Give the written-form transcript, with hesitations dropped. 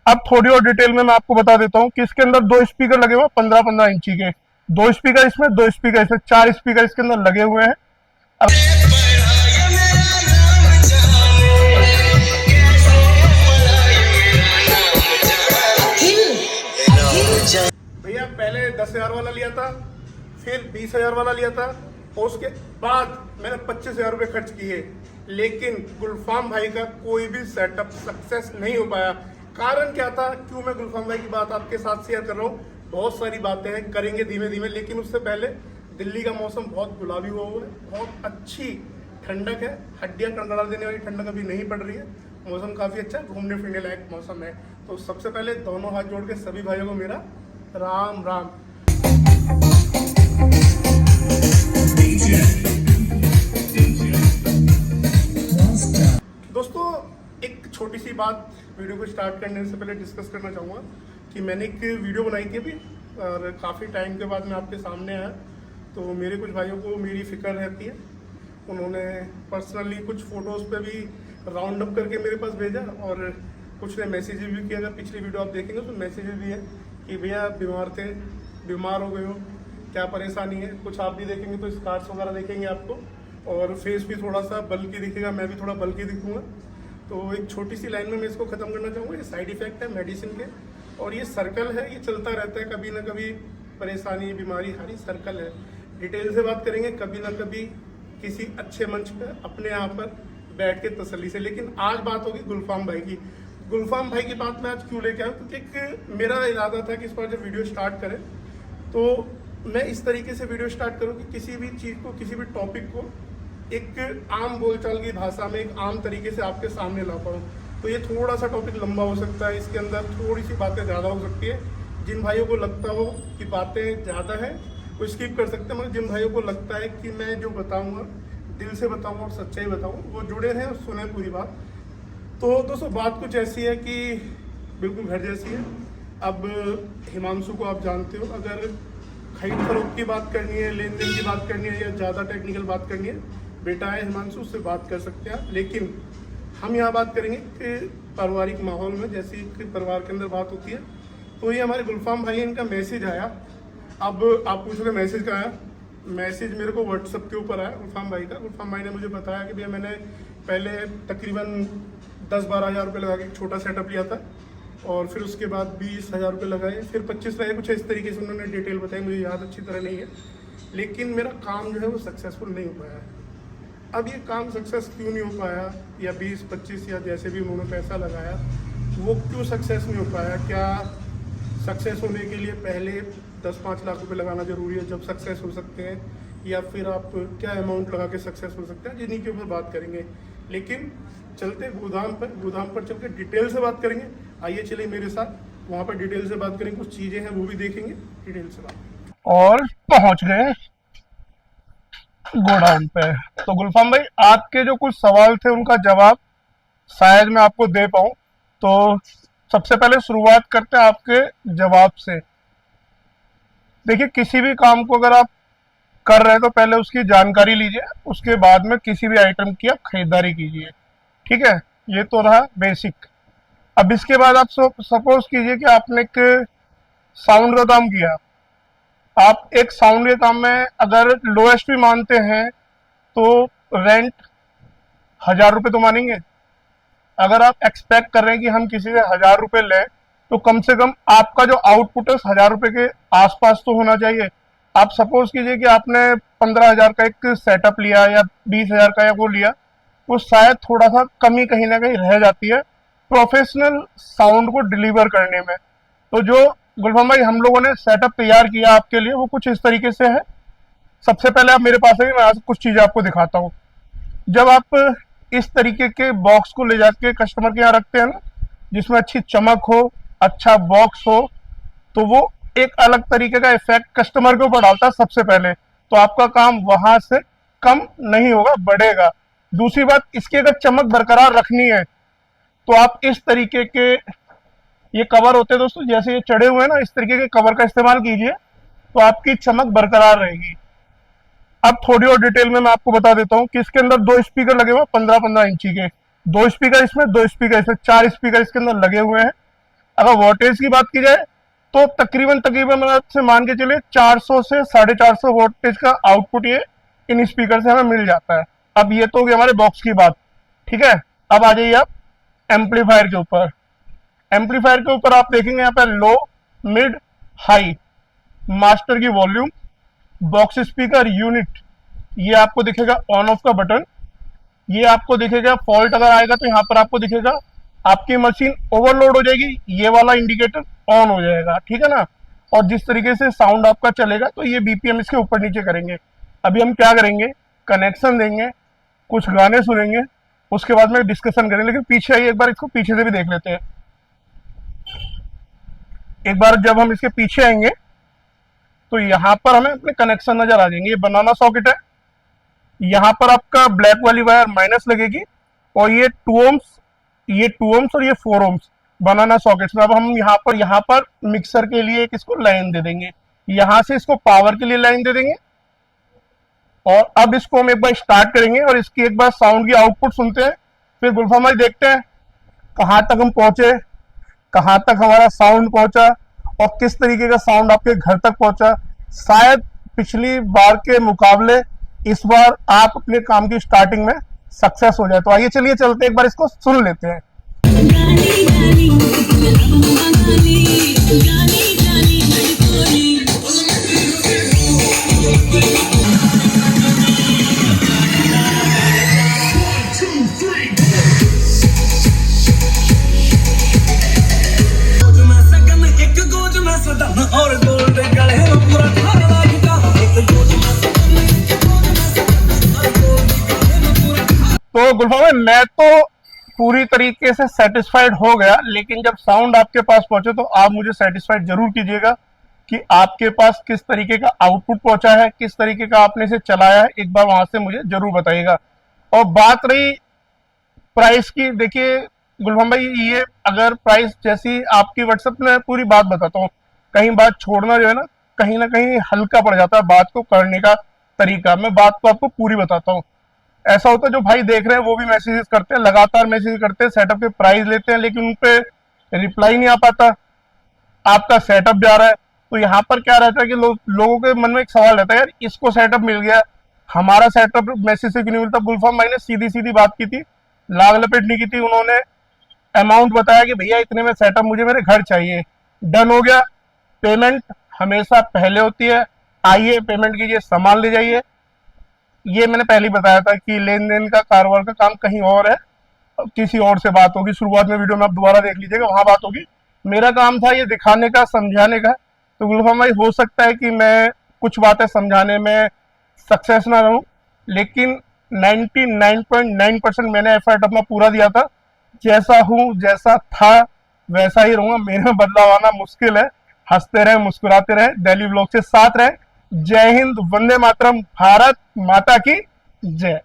अब थोड़ी और डिटेल में मैं आपको बता देता हूँ कि इसके अंदर दो स्पीकर लगे हुए हैं 15-15 इंची के। दो स्पीकर इसमें, दो स्पीकर इसमें, चार स्पीकर इसके अंदर लगे हुए हैं। अब भैया पहले 10,000 वाला लिया था, फिर 20,000 वाला लिया था, और उसके बाद मैंने 25,000 रुपये खर्च किए, लेकिन गुलफाम भाई का कोई भी सेटअप सक्सेस नहीं हो पाया। कारण क्या था, क्यों मैं गुलफाम भाई की बात आपके साथ शेयर कर रहा हूँ? बहुत सारी बातें हैं, करेंगे धीमे धीमे, लेकिन उससे पहले दिल्ली का मौसम बहुत गुलाबी हुआ हुआ है, बहुत अच्छी ठंडक है, हड्डियां कड़कड़ा देने वाली ठंडक अभी नहीं पड़ रही है, मौसम काफ़ी अच्छा है, घूमने फिरने लायक मौसम है। तो सबसे पहले दोनों हाथ जोड़ के सभी भाइयों को मेरा राम राम। दोस्तों, एक छोटी सी बात वीडियो को स्टार्ट करने से पहले डिस्कस करना चाहूँगा कि मैंने एक वीडियो बनाई थी अभी, और काफ़ी टाइम के बाद मैं आपके सामने आया, तो मेरे कुछ भाइयों को मेरी फिक्र रहती है। उन्होंने पर्सनली कुछ फ़ोटोज़ पे भी राउंड अप करके मेरे पास भेजा, और कुछ ने मैसेज भी किया। अगर पिछली वीडियो आप देखेंगे तो मैसेज भी है कि भैया बीमार थे, बीमार हो गए हो, क्या परेशानी है। कुछ आप भी देखेंगे तो स्कार्स वगैरह देखेंगे आपको, और फेस भी थोड़ा सा बल्कि दिखेगा, मैं भी थोड़ा बल्कि दिखूंगा। तो एक छोटी सी लाइन में मैं इसको ख़त्म करना चाहूँगा। ये साइड इफ़ेक्ट है मेडिसिन के, और ये सर्कल है, ये चलता रहता है, कभी ना कभी परेशानी बीमारी हरी सर्कल है। डिटेल से बात करेंगे कभी ना कभी किसी अच्छे मंच पर अपने यहाँ पर बैठ के तसल्ली से। लेकिन आज बात होगी गुलफाम भाई की। गुलफाम भाई की बात मैं आज क्यों लेके आया, क्योंकि एक मेरा इरादा था कि इस बार जब वीडियो स्टार्ट करें तो मैं इस तरीके से वीडियो स्टार्ट करूं कि किसी भी चीज़ को, किसी भी टॉपिक को एक आम बोलचाल की भाषा में, एक आम तरीके से आपके सामने ला पाऊँ। तो ये थोड़ा सा टॉपिक लंबा हो सकता है, इसके अंदर थोड़ी सी बातें ज़्यादा हो सकती है। जिन भाइयों को लगता हो कि बातें ज़्यादा है वो स्किप कर सकते हैं, मगर जिन भाइयों को लगता है कि मैं जो बताऊँगा दिल से बताऊँगा और सच्चाई बताऊँ, वो जुड़े रहें और सुने पूरी बात। तो दोस्तों, बात कुछ ऐसी है कि बिल्कुल घर जैसी है। अब हिमांशु को आप जानते हो, अगर खरीद फरोख्त की बात करनी है, लेन देन की बात करनी है, या ज़्यादा टेक्निकल बात करनी है, बेटा है हिमांशु, उससे बात कर सकते हैं आप। लेकिन हम यहाँ बात करेंगे कि पारिवारिक माहौल में, जैसे कि परिवार के अंदर बात होती है। तो ये हमारे गुलफाम भाई, इनका मैसेज आया। अब आप पूछोगे मैसेज का आया, मैसेज मेरे को व्हाट्सएप के ऊपर आया गुलफाम भाई का। गुलफाम भाई ने मुझे बताया कि भैया मैंने पहले तकरीबन 10-12 हज़ार रुपये लगा के एक छोटा सेटअप लिया था, और फिर उसके बाद 20,000 रुपये लगाए, फिर 25 रहे, कुछ इस तरीके से उन्होंने डिटेल बताई, मुझे याद अच्छी तरह नहीं है। लेकिन मेरा काम जो है वो सक्सेसफुल नहीं हो पाया है। अब ये काम सक्सेस क्यों नहीं हो पाया, या 20-25 या जैसे भी उन्होंने पैसा लगाया वो क्यों सक्सेस नहीं हो पाया? क्या सक्सेस होने के लिए पहले 10-5 लाख रुपए लगाना ज़रूरी है जब सक्सेस हो सकते हैं, या फिर आप क्या अमाउंट लगा के सक्सेस हो सकते हैं? जिन्हीं के ऊपर बात करेंगे। लेकिन चलते गोदाम पर चल के डिटेल से बात करेंगे। आइए चलिए मेरे साथ, वहाँ पर डिटेल से बात करेंगे, कुछ चीज़ें हैं वो भी देखेंगे, डिटेल से बात। और पहुँच गए गोडाउन पे। तो गुलफाम भाई, आपके जो कुछ सवाल थे उनका जवाब शायद मैं आपको दे पाऊँ। तो सबसे पहले शुरुआत करते हैं आपके जवाब से। देखिए, किसी भी काम को अगर आप कर रहे हैं तो पहले उसकी जानकारी लीजिए, उसके बाद में किसी भी आइटम की आप खरीदारी कीजिए। ठीक है, ये तो रहा बेसिक। अब इसके बाद आप सपोज कीजिए कि आपने एक साउंड का काम किया। आप एक साउंड के काम में अगर लोएस्ट भी मानते हैं तो रेंट 1,000 रुपये तो मानेंगे। अगर आप एक्सपेक्ट कर रहे हैं कि हम किसी से 1,000 रुपये लें तो कम से कम आपका जो आउटपुट है 1,000 रुपये के आसपास तो होना चाहिए। आप सपोज कीजिए कि आपने 15,000 का एक सेटअप लिया या 20,000 का या वो लिया, वो शायद थोड़ा सा कमी कहीं ना कहीं रह जाती है प्रोफेशनल साउंड को डिलीवर करने में। तो जो गुलफाम भाई हम लोगों ने सेटअप तैयार किया आपके लिए वो कुछ इस तरीके से है। सबसे पहले आप मेरे पास है, मैं आज कुछ चीज़ें आपको दिखाता हूँ। जब आप इस तरीके के बॉक्स को ले जाके कस्टमर के यहाँ रखते हैं ना, जिसमें अच्छी चमक हो, अच्छा बॉक्स हो, तो वो एक अलग तरीके का इफेक्ट कस्टमर के ऊपर डालता है सबसे पहले। तो आपका काम वहां से कम नहीं होगा, बढ़ेगा। दूसरी बात, इसकी अगर चमक बरकरार रखनी है तो आप इस तरीके के ये कवर होते हैं दोस्तों, जैसे ये चढ़े हुए हैं ना, इस तरीके के कवर का इस्तेमाल कीजिए तो आपकी चमक बरकरार रहेगी। अब थोड़ी और डिटेल में मैं आपको बता देता हूँ कि इसके अंदर दो स्पीकर लगे हुए हैं 15-15 इंची के। दो स्पीकर इसमें, दो स्पीकर इसमें, चार स्पीकर इसके अंदर लगे हुए हैं। अगर वोल्टेज की बात की जाए तो तकरीबन तकरीबन से मान के चलिए 400 से 450 वोल्टेज का आउटपुट ये इन स्पीकर से हमें मिल जाता है। अब ये तो हो गई हमारे बॉक्स की बात, ठीक है। अब आ जाइए आप एम्पलीफायर के ऊपर। एम्पलीफायर के ऊपर आप देखेंगे यहाँ पर लो, मिड, हाई, मास्टर की वॉल्यूम, बॉक्स स्पीकर यूनिट, ये आपको दिखेगा ऑन ऑफ का बटन, ये आपको दिखेगा फॉल्ट अगर आएगा तो यहाँ पर आपको दिखेगा आपकी मशीन ओवरलोड हो जाएगी, ये वाला इंडिकेटर ऑन हो जाएगा, ठीक है ना। और जिस तरीके से साउंड आपका चलेगा तो ये बीपीएम इसके ऊपर नीचे करेंगे। अभी हम क्या करेंगे, कनेक्शन देंगे, कुछ गाने सुनेंगे, उसके बाद में डिस्कशन करेंगे। लेकिन पीछे आइए एक बार, इसको पीछे से भी देख लेते हैं। एक बार जब हम इसके पीछे आएंगे तो यहाँ पर हमें अपने कनेक्शन नजर आ जाएंगे। ये बनाना सॉकेट है, यहाँ पर आपका ब्लैक वाली वायर माइनस लगेगी और ये 2 ohms, ये 2 ohms और ये 4 ohms बनाना सॉकेट्स में। अब हम यहाँ पर मिक्सर के लिए एक इसको लाइन दे देंगे, यहाँ से इसको पावर के लिए लाइन दे देंगे। और अब इसको हम एक बार स्टार्ट करेंगे और इसकी एक बार साउंड की आउटपुट सुनते हैं, फिर गुलफाम भाई देखते हैं कहाँ तक हम पहुंचे, कहाँ तक हमारा साउंड पहुंचा और किस तरीके का साउंड आपके घर तक पहुंचा। शायद पिछली बार के मुकाबले इस बार आप अपने काम की स्टार्टिंग में सक्सेस हो जाए। तो आइए चलिए चलते एक बार इसको सुन लेते हैं। तो गुलफाम भाई मैं तो पूरी तरीके से सेटिस्फाइड हो गया, लेकिन जब साउंड आपके पास पहुंचे तो आप मुझे सेटिस्फाइड जरूर कीजिएगा कि आपके पास किस तरीके का आउटपुट पहुंचा है, किस तरीके का आपने इसे चलाया है। एक बार वहां से मुझे जरूर बताइएगा। और बात रही प्राइस की, देखिए गुलफाम भाई ये अगर प्राइस जैसी आपकी व्हाट्सएप में पूरी बात बताता हूँ, कहीं बात छोड़ना जो है ना कहीं हल्का पड़ जाता है बात को करने का तरीका। मैं बात को आपको पूरी बताता हूँ। ऐसा होता है जो भाई देख रहे हैं वो भी मैसेजेस करते हैं, लगातार मैसेज करते हैं, सेटअप के प्राइस लेते हैं, लेकिन उन पे रिप्लाई नहीं आ पाता, आपका सेटअप जा रहा है। तो यहाँ पर क्या रहता है कि लोगों के मन में एक सवाल रहता है, यार इसको सेटअप मिल गया, हमारा सेटअप मैसेज से क्यों नहीं मिलता। गुलफाम भाई ने सीधी सीधी बात की थी, लाग लपेट नहीं की थी। उन्होंने अमाउंट बताया कि भैया इतने में सेटअप मुझे मेरे घर चाहिए, डन हो गया। पेमेंट हमेशा पहले होती है, आइए पेमेंट कीजिए, सामान ले जाइए। ये मैंने पहले ही बताया था कि लेन देन का कारोबार का काम कहीं और है, किसी और से बात होगी। शुरुआत में वीडियो में आप दोबारा देख लीजिएगा, वहां बात होगी। मेरा काम था ये दिखाने का, समझाने का। तो गुलफाम भाई हो सकता है कि मैं कुछ बातें समझाने में सक्सेस ना रहूं, लेकिन 99.9% मैंने एफर्ट अपना पूरा दिया था। जैसा हूं, जैसा था वैसा ही रहूंगा, मेरे में बदलाव आना मुश्किल है। हंसते रहे, मुस्कुराते रहे, डेली व्लॉग से साथ रहे। जय हिंद, वंदे मातरम, भारत माता की जय।